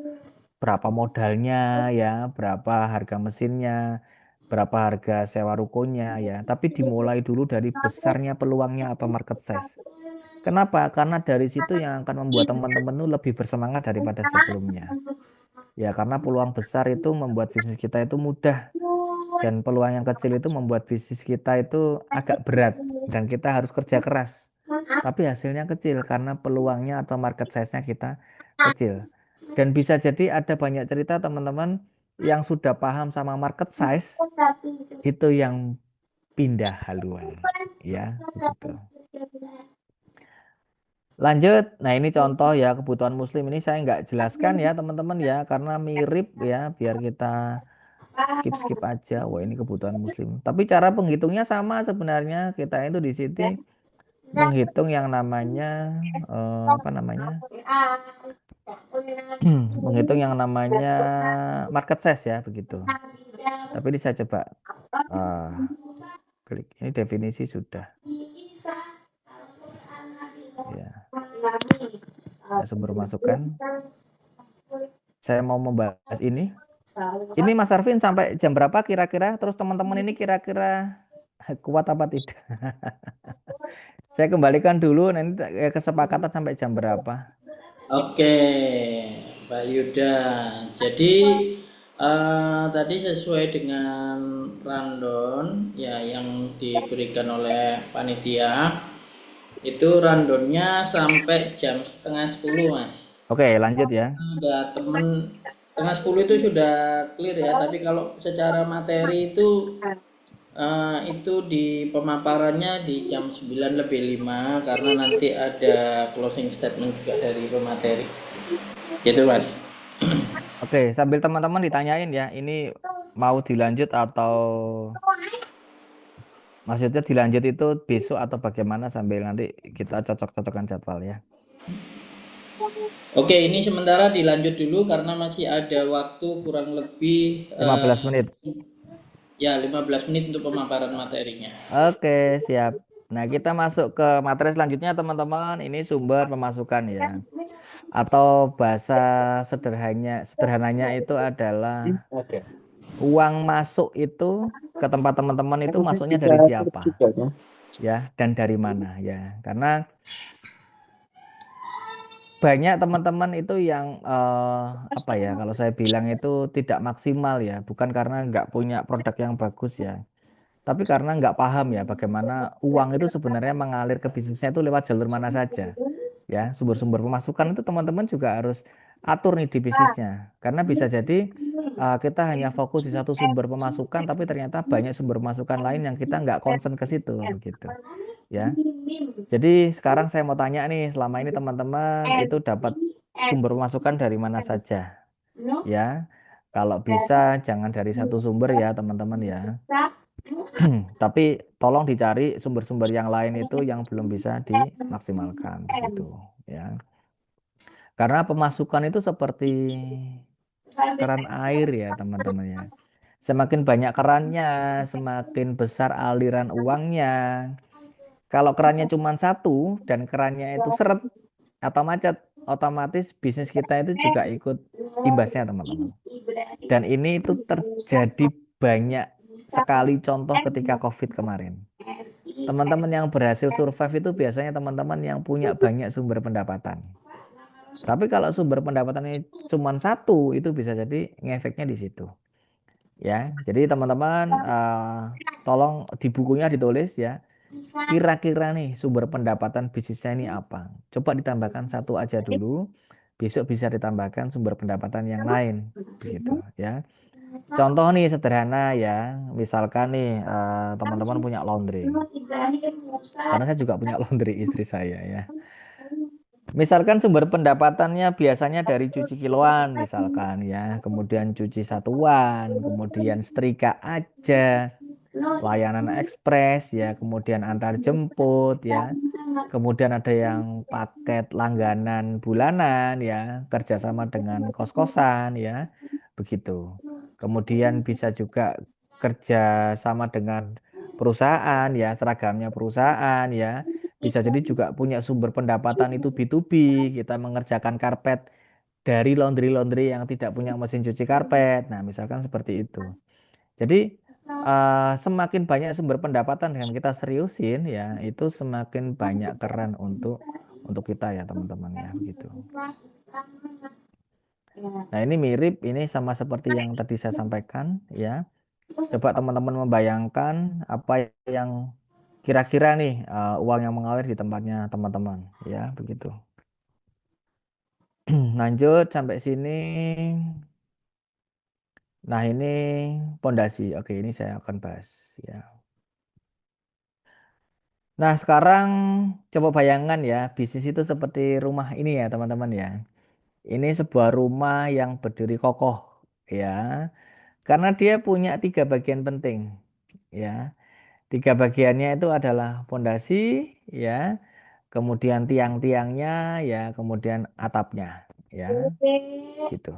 berapa modalnya ya, berapa harga mesinnya, berapa harga sewa rukonya ya, tapi dimulai dulu dari besarnya peluangnya atau market size. Kenapa? Karena dari situ yang akan membuat teman-teman itu lebih bersemangat daripada sebelumnya. Ya, karena peluang besar itu membuat bisnis kita itu mudah. Dan peluang yang kecil itu membuat bisnis kita itu agak berat. Dan kita harus kerja keras. Tapi hasilnya kecil karena peluangnya atau market size-nya kita kecil. Dan bisa jadi ada banyak cerita teman-teman yang sudah paham sama market size, itu yang pindah haluan. Ya, begitu. Lanjut, nah ini contoh ya kebutuhan muslim ini saya nggak jelaskan ya teman-teman ya karena mirip ya biar kita skip aja. Wah ini kebutuhan muslim. Tapi cara penghitungnya sama sebenarnya kita itu di sini menghitung yang namanya menghitung yang namanya market size ya begitu. Tapi ini saya coba klik ini definisi sudah. Ya. Sumber masukan. Saya mau membahas ini. Ini Mas Arvin sampai jam berapa kira-kira? Terus teman-teman ini kira-kira kuat apa tidak? Saya kembalikan dulu nanti kesepakatan sampai jam berapa. Oke, Pak Yuda. Jadi tadi sesuai dengan rundown ya yang diberikan oleh panitia, itu rundownnya sampai jam setengah 10, Mas. Oke, lanjut ya. Ada temen setengah 10 itu sudah clear ya, tapi kalau secara materi itu di pemaparannya di jam 9 lebih 5 karena nanti ada closing statement juga dari pemateri. Gitu, Mas. Oke, sambil teman-teman ditanyain ya, ini mau dilanjut atau maksudnya dilanjut itu besok atau bagaimana sambil nanti kita cocok-cocokkan jadwal ya. Oke, ini sementara dilanjut dulu karena masih ada waktu kurang lebih 15 menit. Ya, 15 menit untuk pemaparan materinya. Oke, siap. Nah, kita masuk ke materi selanjutnya teman-teman. Ini sumber pemasukan ya. Atau bahasa sederhananya itu adalah uang masuk itu ke tempat teman-teman itu masuknya dari siapa? Ya, dan dari mana ya. Karena banyak teman-teman itu yang apa ya, kalau saya bilang itu tidak maksimal ya, bukan karena nggak punya produk yang bagus ya, tapi karena nggak paham ya bagaimana uang itu sebenarnya mengalir ke bisnisnya itu lewat jalur mana saja. Ya, sumber-sumber pemasukan itu teman-teman juga harus atur nih di bisnisnya. Karena bisa jadi kita hanya fokus di satu sumber pemasukan, tapi ternyata banyak sumber pemasukan lain yang kita nggak concern ke situ, begitu. Ya. Jadi sekarang saya mau tanya nih, selama ini teman-teman itu dapat sumber pemasukan dari mana saja? Ya, kalau bisa jangan dari satu sumber ya teman-teman ya. Tapi tolong dicari sumber-sumber yang lain itu yang belum bisa dimaksimalkan begitu ya. Karena pemasukan itu seperti keran air ya teman-teman ya. Semakin banyak kerannya, semakin besar aliran uangnya. Kalau kerannya cuma satu dan kerannya itu seret atau macet, otomatis bisnis kita itu juga ikut imbasnya teman-teman. Dan ini itu terjadi banyak sekali contoh ketika COVID kemarin. Teman-teman yang berhasil survive itu biasanya teman-teman yang punya banyak sumber pendapatan. Tapi kalau sumber pendapatannya cuma satu, itu bisa jadi ngefeknya di situ. Ya, jadi teman-teman tolong di bukunya ditulis ya. Kira-kira nih sumber pendapatan bisnisnya ini apa? Coba ditambahkan satu aja dulu. Besok bisa ditambahkan sumber pendapatan yang lain, begitu ya. Contoh nih sederhana ya, misalkan nih teman-teman punya laundry. Karena saya juga punya laundry istri saya ya. Misalkan sumber pendapatannya biasanya dari cuci kiloan misalkan ya, kemudian cuci satuan, kemudian setrika aja, layanan ekspres ya, kemudian antar jemput ya. Kemudian ada yang paket langganan bulanan ya, kerjasama dengan kos-kosan ya, begitu. Kemudian bisa juga kerja sama dengan perusahaan ya, seragamnya perusahaan ya. Bisa jadi juga punya sumber pendapatan itu B2B, kita mengerjakan karpet dari laundry-laundry yang tidak punya mesin cuci karpet. Nah, misalkan seperti itu. Jadi semakin banyak sumber pendapatan dengan kita seriusin ya, itu semakin banyak keran untuk kita ya teman-teman ya, begitu. Nah, ini mirip ini sama seperti yang tadi saya sampaikan ya. Coba teman-teman membayangkan apa yang kira-kira nih uang yang mengalir di tempatnya teman-teman ya, begitu. Lanjut sampai sini. Nah, ini pondasi. Oke, ini saya akan bahas ya. Nah, sekarang coba bayangkan ya, bisnis itu seperti rumah ini ya, teman-teman ya. Ini sebuah rumah yang berdiri kokoh ya. Karena dia punya 3 bagian penting ya. 3 bagiannya itu adalah pondasi ya, kemudian tiang-tiangnya ya, kemudian atapnya ya, gitu.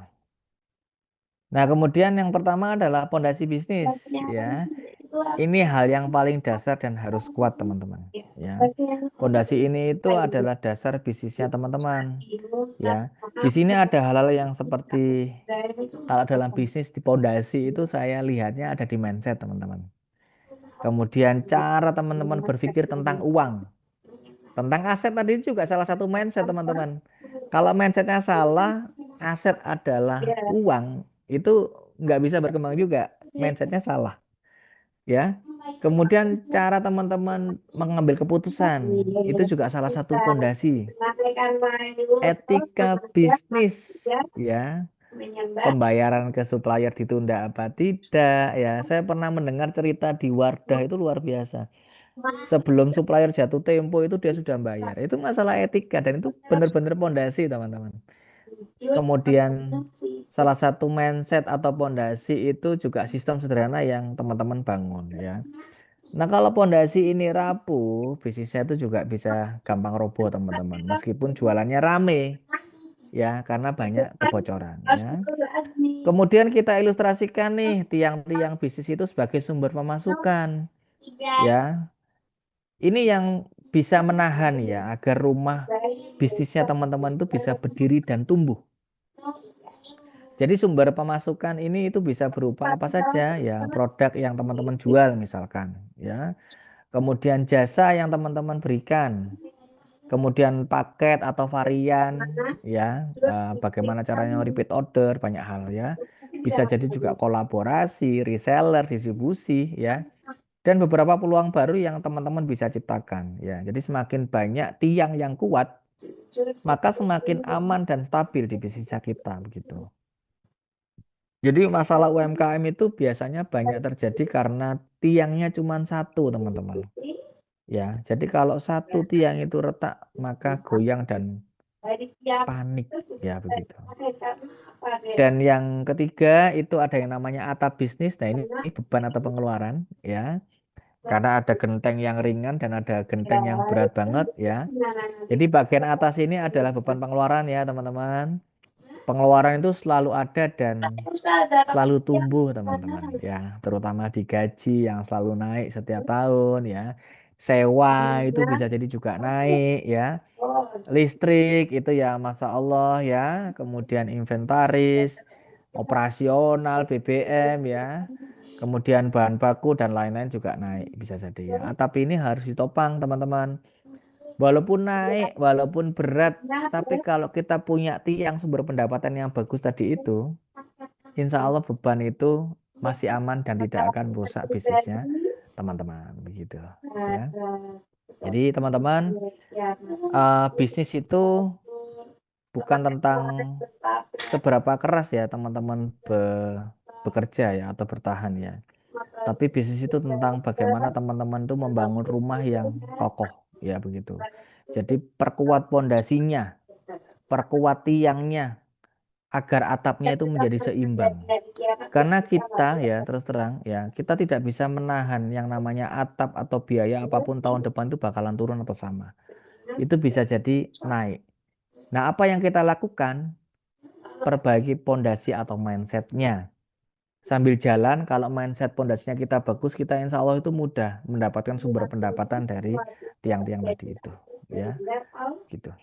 Nah, kemudian yang pertama adalah pondasi bisnis ya. Ini hal yang paling dasar dan harus kuat, teman-teman. Ya, pondasi ini itu adalah dasar bisnisnya teman-teman. Ya, di sini ada hal-hal yang seperti kalau dalam bisnis di pondasi itu saya lihatnya ada di mindset, teman-teman. Kemudian cara teman-teman berpikir tentang uang, tentang aset tadi juga salah satu mindset, teman-teman. Kalau mindsetnya salah, aset adalah uang, itu nggak bisa berkembang juga. Mindsetnya salah. Ya, kemudian cara teman-teman mengambil keputusan itu juga salah satu pondasi. Etika bisnis, ya, pembayaran ke supplier ditunda apa tidak, ya. Saya pernah mendengar cerita di Wardah itu luar biasa. Sebelum supplier jatuh tempo itu dia sudah bayar. Itu masalah etika dan itu benar-benar pondasi, teman-teman. Kemudian salah satu mindset atau pondasi itu juga sistem sederhana yang teman-teman bangun, ya. Nah, kalau pondasi ini rapuh, bisnisnya itu juga bisa gampang roboh, teman-teman. Meskipun jualannya rame, ya, karena banyak kebocoran, ya. Kemudian kita ilustrasikan nih tiang-tiang bisnis itu sebagai sumber pemasukan, ya. Ini yang bisa menahan, ya, agar rumah bisnisnya teman-teman itu bisa berdiri dan tumbuh. Jadi sumber pemasukan ini itu bisa berupa apa saja, ya, produk yang teman-teman jual misalkan, ya. Kemudian jasa yang teman-teman berikan, kemudian paket atau varian, ya, bagaimana caranya repeat order, banyak hal, ya. Bisa jadi juga kolaborasi, reseller, distribusi, ya, dan beberapa peluang baru yang teman-teman bisa ciptakan, ya. Jadi semakin banyak tiang yang kuat, maka semakin aman dan stabil di bisnis kita, begitu. Jadi masalah UMKM itu biasanya banyak terjadi karena tiangnya cuma satu, teman-teman. Ya, jadi kalau satu tiang itu retak, maka goyang dan panik, ya, begitu. Dan yang ketiga itu ada yang namanya atap bisnis. Nah, ini beban atau pengeluaran, ya. Karena ada genteng yang ringan dan ada genteng yang berat banget, ya. Jadi bagian atas ini adalah beban pengeluaran, ya, teman-teman. Pengeluaran itu selalu ada dan selalu tumbuh, teman-teman, ya, terutama di gaji yang selalu naik setiap tahun, ya. Sewa itu bisa jadi juga naik, ya. Listrik itu ya Masya Allah, ya. Kemudian inventaris, operasional, BBM, ya. Kemudian bahan baku dan lain-lain juga naik bisa jadi, ya. Tapi ini harus ditopang, teman-teman. Walaupun naik, walaupun berat, tapi kalau kita punya tiang sumber pendapatan yang bagus tadi itu, insya Allah beban itu masih aman dan tidak akan merusak bisnisnya, teman-teman, begitu, ya. Jadi teman-teman, bisnis itu bukan tentang seberapa keras, ya, teman-teman bekerja, ya, atau bertahan, ya. Tapi bisnis itu tentang bagaimana teman-teman itu membangun rumah yang kokoh, ya, begitu. Jadi perkuat pondasinya, perkuat tiangnya, agar atapnya itu menjadi seimbang. Karena kita, ya, terus terang, ya, kita tidak bisa menahan yang namanya atap atau biaya apapun tahun depan itu bakalan turun atau sama. Itu bisa jadi naik. Nah, apa yang kita lakukan? Perbaiki pondasi atau mindsetnya. Sambil jalan, kalau mindset pondasinya kita bagus, kita insya Allah itu mudah mendapatkan sumber pendapatan dari tiang-tiang tadi itu, ya, gitu.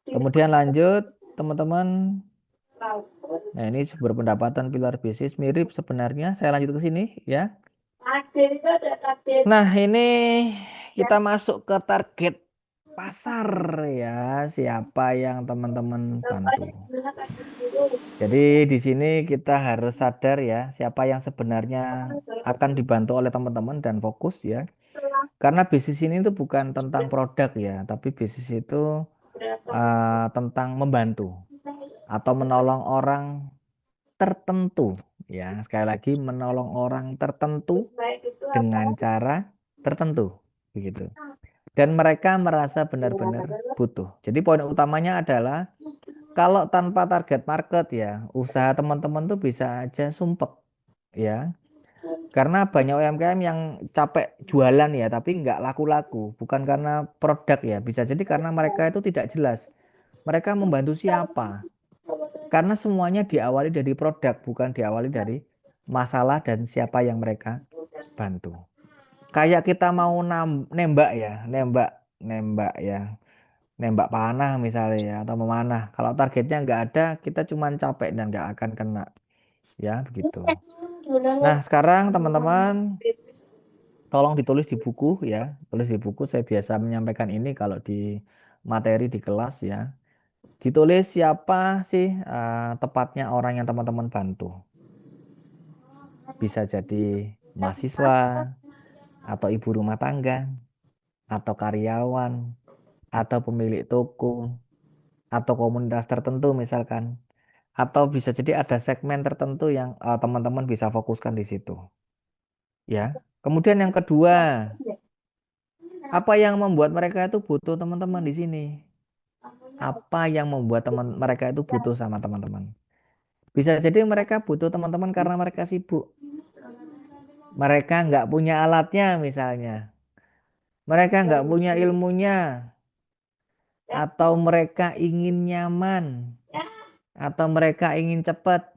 Kemudian lanjut, teman-teman. Nah, ini sumber pendapatan pilar bisnis mirip sebenarnya. Saya lanjut ke sini, ya. Nah, ini kita masuk ke target pasar, ya, siapa yang teman-teman bantu. Jadi di sini kita harus sadar, ya, siapa yang sebenarnya akan dibantu oleh teman-teman dan fokus, ya. Karena bisnis ini itu bukan tentang produk, ya, tapi bisnis itu tentang membantu atau menolong orang tertentu, ya. Sekali lagi, menolong orang tertentu dengan cara tertentu, begitu. Dan mereka merasa benar-benar butuh. Jadi poin utamanya adalah kalau tanpa target market, ya, usaha teman-teman tuh bisa aja sumpek, ya. Karena banyak UMKM yang capek jualan, ya, tapi nggak laku-laku. Bukan karena produk, ya. Bisa jadi karena mereka itu tidak jelas. Mereka membantu siapa? Karena semuanya diawali dari produk, bukan diawali dari masalah dan siapa yang mereka bantu. Kayak kita mau nembak ya, nembak ya, nembak panah misalnya ya, atau memanah. Kalau targetnya nggak ada, kita cuma capek dan nggak akan kena. Ya, begitu. Nah, sekarang teman-teman tolong ditulis di buku ya. Tulis di buku, saya biasa menyampaikan ini kalau di materi di kelas ya. Ditulis siapa sih tepatnya orang yang teman-teman bantu. Bisa jadi mahasiswa, atau ibu rumah tangga, atau karyawan, atau pemilik toko, atau komunitas tertentu misalkan. Atau bisa jadi ada segmen tertentu yang teman-teman bisa fokuskan di situ. Ya. Kemudian yang kedua, apa yang membuat mereka itu butuh teman-teman di sini? Apa yang membuat mereka itu butuh sama teman-teman? Bisa jadi mereka butuh teman-teman karena mereka sibuk. Mereka nggak punya alatnya misalnya. Mereka nggak punya ilmunya. Atau mereka ingin nyaman. Atau mereka ingin cepat.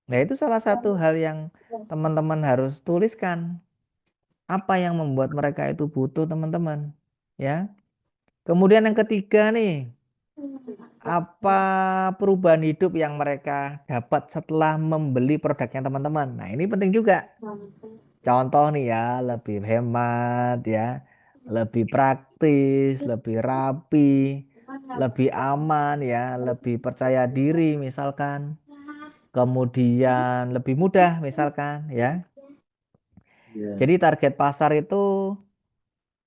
Nah, itu salah satu hal yang teman-teman harus tuliskan. Apa yang membuat mereka itu butuh teman-teman. Ya. Kemudian yang ketiga nih. Apa perubahan hidup yang mereka dapat setelah membeli produknya teman-teman. Nah, ini penting juga. Contoh nih ya, lebih hemat ya, lebih praktis, lebih rapi, lebih aman ya, lebih percaya diri misalkan. Kemudian lebih mudah misalkan ya. Jadi target pasar itu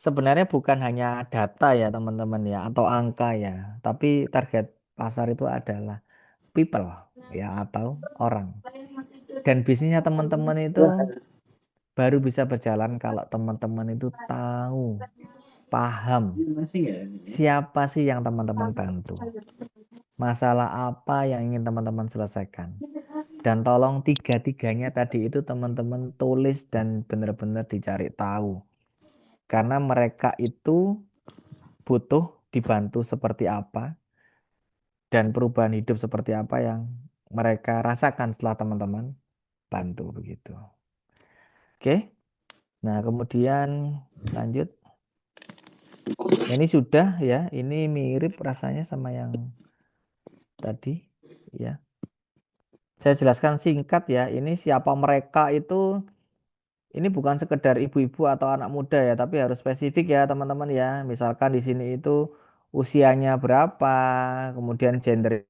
sebenarnya bukan hanya data ya teman-teman ya, atau angka ya. Tapi target pasar itu adalah people ya, atau orang. Dan bisnisnya teman-teman itu baru bisa berjalan kalau teman-teman itu tahu, paham siapa sih yang teman-teman bantu. Masalah apa yang ingin teman-teman selesaikan. Dan tolong tiga-tiganya tadi itu teman-teman tulis dan benar-benar dicari tahu. Karena mereka itu butuh dibantu seperti apa dan perubahan hidup seperti apa yang mereka rasakan setelah teman-teman bantu begitu. Oke. Nah, kemudian lanjut. Ini sudah ya, ini mirip rasanya sama yang tadi ya. Saya jelaskan singkat ya. Ini siapa mereka itu, ini bukan sekedar ibu-ibu atau anak muda ya, tapi harus spesifik ya teman-teman ya. Misalkan di sini itu usianya berapa, kemudian gender